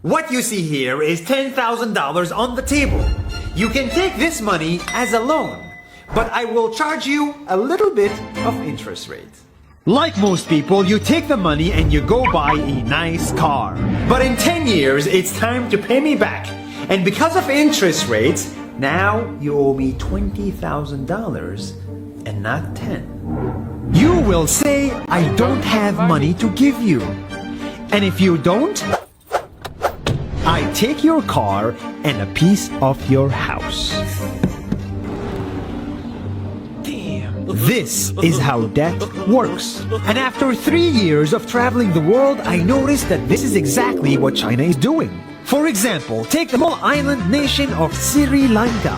What you see here is $10,000 on the table. You can take this money as a loan, but I will charge you a little bit of interest rate. Like most people, you take the money and you go buy a nice car. But in 10 years, it's time to pay me back. And because of interest rates, now you owe me $20,000 and not 10. You will say, I don't have money to give you. And if you don't, I take your car and a piece of your house. This is how debt works. And after 3 years of traveling the world, I noticed that this is exactly what China is doing. For example, take the small island nation of Sri Lanka.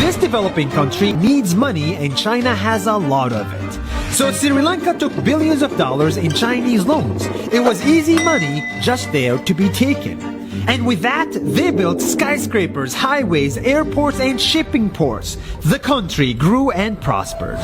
This developing country needs money and China has a lot of it. So Sri Lanka took billions of dollars in Chinese loans. It was easy money just there to be taken. And with that, they built skyscrapers, highways, airports, and shipping ports. The country grew and prospered.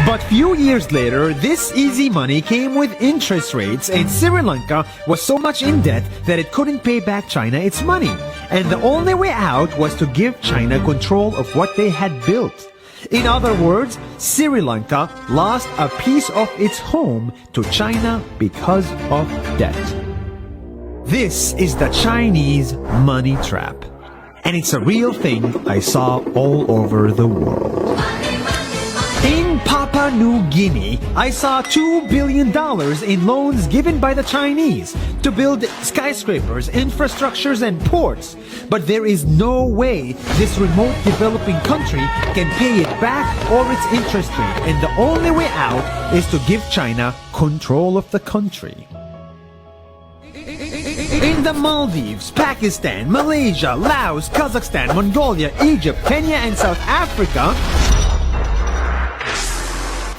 But few years later, this easy money came with interest rates, and Sri Lanka was so much in debt that it couldn't pay back China its money. And the only way out was to give China control of what they had built. In other words, Sri Lanka lost a piece of its home to China because of debt. This is the Chinese money trap. And it's a real thing I saw all over the world. In Papua New Guinea, I saw $2 billion in loans given by the Chinese to build skyscrapers, infrastructures, and ports. But there is no way this remote developing country can pay it back or its interest rate. And the only way out is to give China control of the country. In the Maldives, Pakistan, Malaysia, Laos, Kazakhstan, Mongolia, Egypt, Kenya, and South Africa,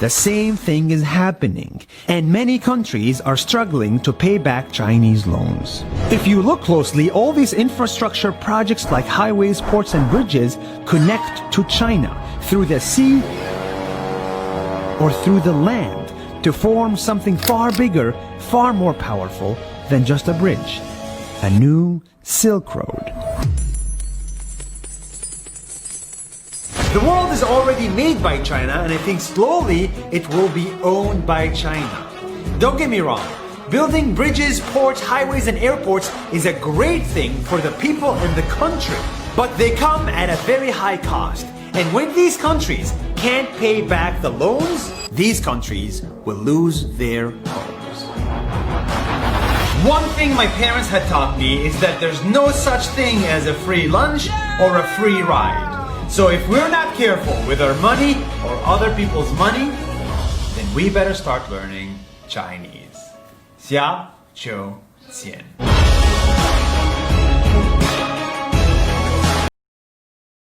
the same thing is happening, and many countries are struggling to pay back Chinese loans. If you look closely, all these infrastructure projects like highways, ports, and bridges connect to China through the sea or through the land to form something far bigger, far more powerful than just a bridge. A new Silk Road. The world is already made by China, and I think slowly it will be owned by China. Don't get me wrong, building bridges, ports, highways, and airports is a great thing for the people and the country, but they come at a very high cost. And when these countries can't pay back the loans, these countries will lose their homes. One thing my parents had taught me is that there's no such thing as a free lunch or a free ride. So if we're not careful with our money or other people's money, then we better start learning Chinese. 下周见。